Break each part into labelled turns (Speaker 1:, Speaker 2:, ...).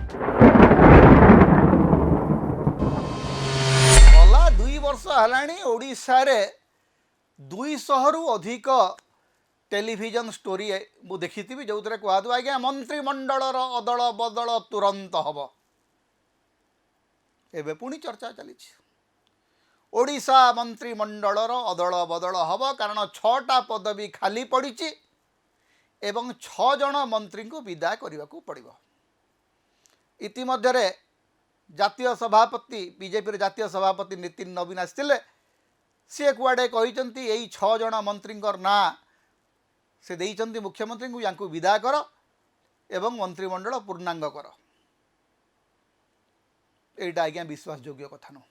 Speaker 1: गला 2 वर्ष है ओडिशा रे 200 रु अधिक टेलीविजन स्टोरी मु देखी जो कहु आज्ञा मंत्रिमंडल अदल बदल तुरंत हम एवं पुणी चर्चा चली ओडिशा मंत्रिमंडल अदल बदल हम कारण 6टा पदवी खाली पड़ी एवं 6 जन मंत्री को विदा करने को पड़ो। इतिमध्य जातीय सभापति बीजेपी जातीय सभापति नितिन नवीन आसते सी कुआडे कहते यही 6 जन मंत्री ना से देइचंती मुख्यमंत्री को यांकु विदा कर एवं मंत्रिमंडल पूर्णांग कर। एटा आज्ञा विश्वास योग्य कथा न।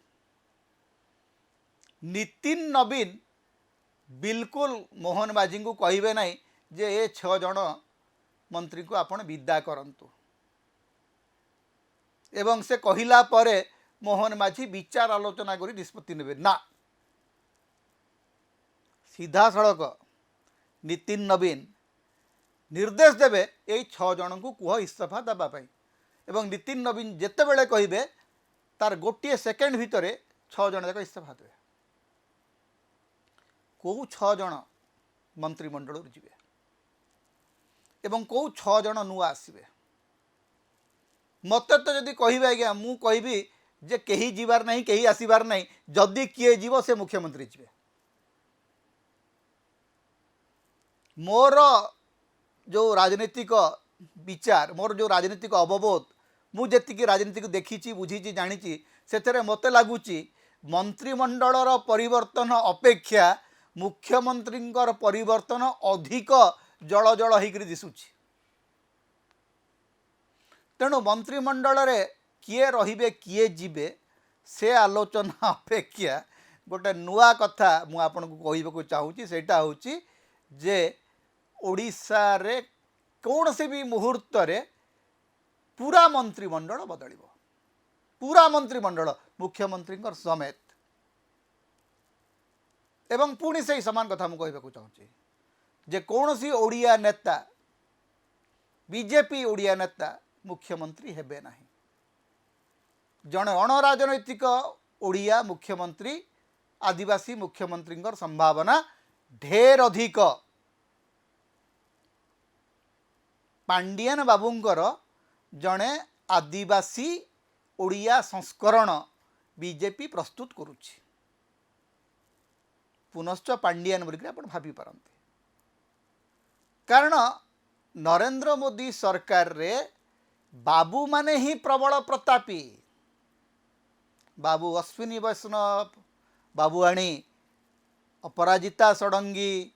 Speaker 1: नितिन नवीन बिल्कुल मोहन माझी को कहे ना जे ये 6 जन मंत्री को आपण विदा करंतु एवं से कहिला परे मोहन माझी विचार आलोचना करी निष्पत्ति नेबे ना। सीधा सड़क नितिन नवीन निर्देश देवे यही 6 जन को कह इस्तीफा देवाई एवं नितिन नवीन जितेबले कहे तार गोटे सेकेंड भितर 6 जन जाक इस्तीफा देवे। कौ 6 जन मंत्रिमंडल जीवे एवं कौ 6 जन नुआ आसवे मत तो जदि कहे आज्ञा मु कहबी जे कहीं जीवार नहीं कहीं आसबार नहीं जदि किए जीव से मुख्यमंत्री जीवे। मोर जो राजनीतिक विचार मोर जो राजनीतिक अवबोध मुझे राजनीति को देखी बुझी जानी से मत लगुच मंत्रिमंडल परिवर्तन अपेक्षा मुख्यमंत्री परिवर्तन अधिक जल जल होकर दिशुची। तेणु मंत्रिमंडल रे किए रहिबे किए जीवे से आलोचना अपेक्षा गोटे नुआ कथा मु आपन को कहबा चाहूँगी सेटा होची जे ओडिशा रे कौन से भी मुहूर्त रे पूरा मंत्रिमंडल बदलिबो पूरा मंत्रिमंडल मुख्यमंत्री समेत एवं पुणी से समान कथा मु कहबा चाहूँगी जे कौन सी ओडिया नेता बीजेपी ओडिया नेता मुख्यमंत्री हेबे नहीं। जड़े अणराजनैतिक ओडिया मुख्यमंत्री आदिवासी मुख्यमंत्री संभावना ढेर अधिक। पांडियन बाबूंकर जड़े आदिवासी ओडिया संस्करण बीजेपी प्रस्तुत करुछि पुनश्च पांडियन बोलिक आप भाभी पारते कारण नरेंद्र मोदी सरकार रे बाबू माने ही प्रबल प्रतापी बाबू अश्विनी वैष्णव बाबुआणी अपराजिता षडंगी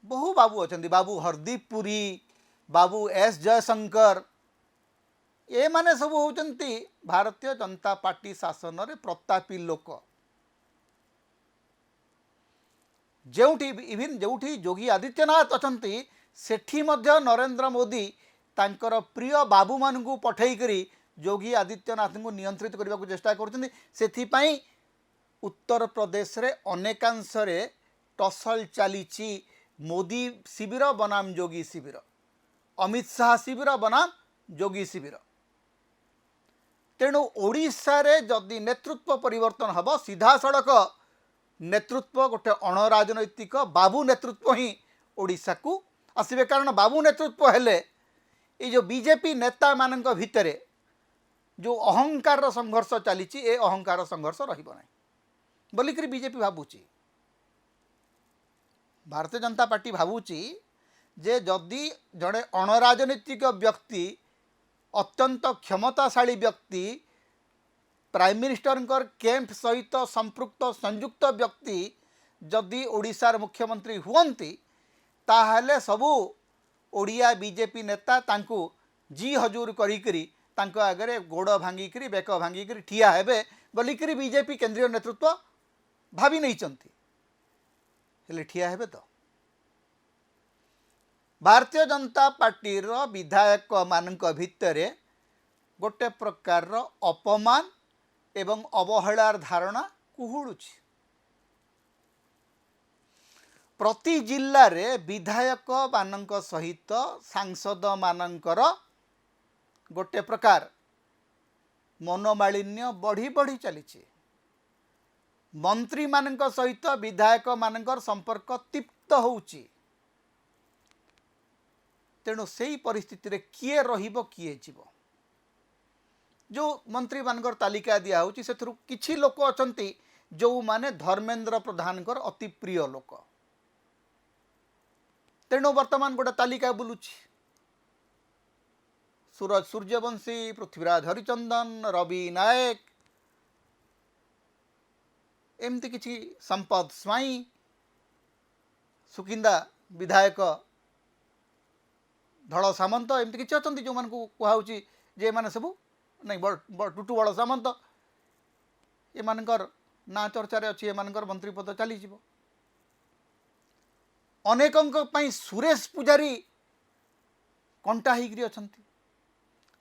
Speaker 1: बहु बाबू अच्छा बाबू हरदीप पुरी बाबू एस जयशंकर ये माने सब होचंती भारतीय जनता पार्टी शासन रे प्रतापी लोक जोठी इवन जोठी योगी आदित्यनाथ अच्छा सेठी मध्य नरेंद्र मोदी तांकर प्रिय बाबू मानू पठई करी योगी आदित्यनाथ को नियंत्रित करने को चेष्टा कर उत्तर प्रदेश रे अनेकांश रे टसल चली मोदी शिविर बनाम योगी शिविर अमित शाह शिविर बनाम योगी शिविर। तेणु ओडिशा रे जदि नेतृत्व परिवर्तन हम सीधा सड़क नेतृत्व गोटे अणराजनैतिक बाबू नेतृत्व ही ओडिशा को आसबे कारण बाबू नेतृत्व हेले ये जो बीजेपी नेता मानक भितर जो अहंकार संघर्ष चली ए अहंकार संघर्ष रहिबो नाही बोलिक बीजेपी भावुची भारतीय जनता पार्टी भावुची जे जदि जड़े अणराजनैतिक व्यक्ति अत्यंत क्षमताशाली व्यक्ति प्राइम मिनिस्टर कैंप सहित संपृक्त संयुक्त व्यक्ति जदि ओडिशार मुख्यमंत्री हुवंती ताहले सबू ओडिया बीजेपी नेता तांको जी हजूर करी तांको आगे गोड़ भांगिकी बेक भांगिकी ठिया हेबे बोलिक बीजेपी केंद्रीय नेतृत्व भावी नहीं चंती हेले ठिया हेबे तो भारतीय जनता पार्टी रो विधायक मानक भितरे गोटे प्रकार अपमान एवं अवहेलार धारणा कुहुड़ुछि। प्रति जिल्ला रे विधायक मानक सहित सांसद मानकर गोटे प्रकार मनोमालिन्य बढ़ी बढ़ी चली मंत्री मान सहित विधायक मान संपर्क तीप्त होउची तेणु से परिस्थिति रे किए रहिबो किए जीवो जो मंत्री मानकर तालिका दिया होची से किछि लोक अछंती जो माने धर्मेंद्र प्रधान कर अति प्रिय लोक तेणु वर्तमान गोटे तालिका बुलुची सूरज सूर्यवंशी पृथ्वीराज हरिचंदन रवि नायक एमती किछि संपद स्वाई सुकिंदा विधायक धड़ सामंत एमती किछि अछंती जो मान को कुहाउची जे माने सबु नहीं टुटू बड़ सामंत एमानकर ना चर्चा अच्छी एमानकर मंत्री पद चली अनेकों पई सुरेश पुजारी कंटा होकर अच्छा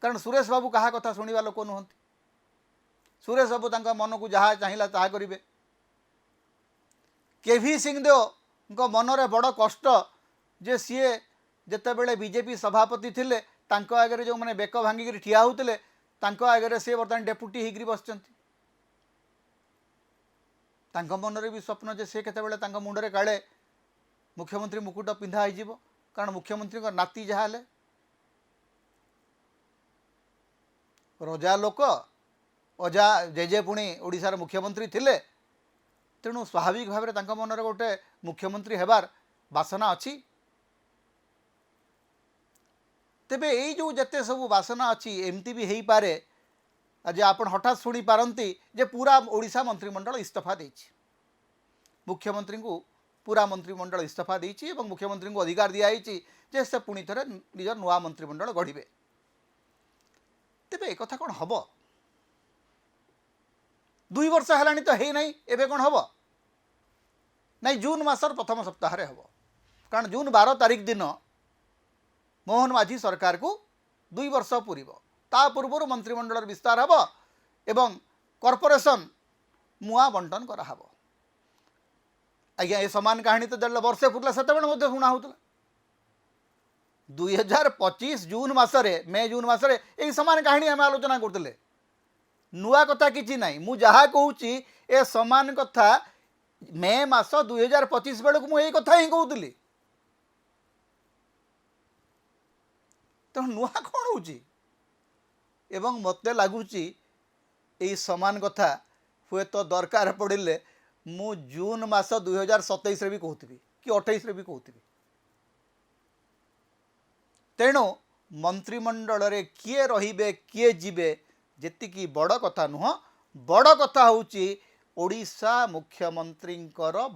Speaker 1: कारण सुरेश बाबू कहा कथा शुणा लोक नुहति सुरेश बाबू तांका मन को जहाँ चाहिए ताहा करेंगे केवी सिंहदेव मनरे बड़ कष्ट जे सीए जितेबले बीजेपी सभापति थिले तांको आगे जो मैंने बेक भांगिक ठिया होते आगे सी बर्तमान डेपुटी होकर बसचंती मनरे भी स्वप्न जे सी केते मुंडरे काले मुख्यमंत्री मुकुट पिंधा हो कारण मुख्यमंत्री नाती जहाँ रजा लोक अजा जेजे पुणी ओडिशार मुख्यमंत्री थिले तेणु स्वाभाविक भाव में मनरे गोटे मुख्यमंत्री हेबार बासना अच्छी तेबे यही जो जिते सब बासना अच्छी एमती भी हो पारे आज आप हठात शुणी पारती जे पूरा ओडिशा मंत्रिमंडल इस्तीफा देछि मुख्यमंत्री को पूरा मंत्रिमंडल इस्तीफा देछि एवं मुख्यमंत्री को अधिकार दिखाई जे से पुणी थे निजर नुआ मंत्रिमंडल गढ़े तेबे एक कथा कौन हम 2 वर्ष है तो है नहीं एवं कौन हम नहीं जून मासर प्रथम सप्ताह हम कारण जून 12 तारिख दिन मोहन माझी सरकार को 2 वर्ष पूर्व ता पूर्व मंत्रिमंडल विस्तार हम एवं कॉर्पोरेशन मुआ बंटन कराहब आज्ञा ये समान कहानी तो जब वर्षे पूरला से शुणा होता 2025 जून मसरे मे जून मसरे यही समान कहानी आम आलोचना करते नुआ कथा किसी ना मु जहाँ कहूँ ए समान कथा मे मास 2025 बेलू मुझे कथा ही कहूली तो नुआ कौन हो मत लगुच समान कथा हुए तो दरकार पड़े मु जून मास 2027 भी कहूबी कि 28 भी कहूबी तेणु मंत्रिमंडल रे किए रहिबे किए जीवे जेतिकी बड़ कथा नुह बड़ कथा होची ओडिशा मुख्यमंत्री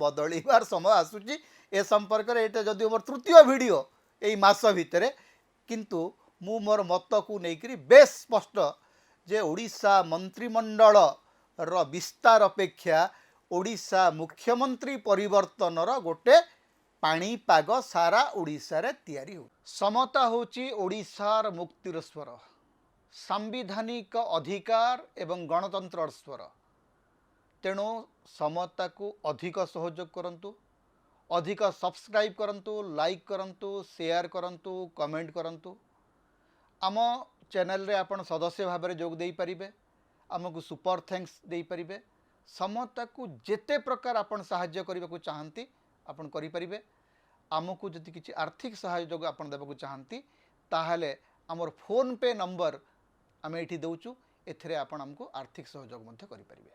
Speaker 1: बदलिबार समय आसुची ए संपर्क रे एटा जदि मोर तृतीय वीडियो एई मास भितरे किंतु मु मोर मत को लेकर बेस स्पष्ट जे ओडिशा मंत्रिमंडल रो विस्तार अपेक्षा ओडिशा मुख्यमंत्री परिवर्तन रो गोटे पाणीपाग सारा ओडिशा रे तैयारी हो समता होची ओडिशार मुक्तिर स्वर सांविधानिक अधिकार एवं गणतंत्र स्वर तेणु समता को अधिक सहयोग करंतु अधिक सब्सक्राइब करंतु लाइक करंतु शेयर करंतु कमेंट करंतु आम चैनल रे आपण सदस्य भाव में जोग दे पारिबे आमको सुपर थैंक्स दे पारिबे समता को जेते प्रकार आपण सहाय्य करबा को चाहंती आपण करि परिबे आमको जदि किछि आर्थिक सहयोग आपण देबा को चाहंती ताहले हमर फोन पे नंबर आमे एठी दउचु एथरे आपण हमको आर्थिक सहयोग मध्य करि परिबे।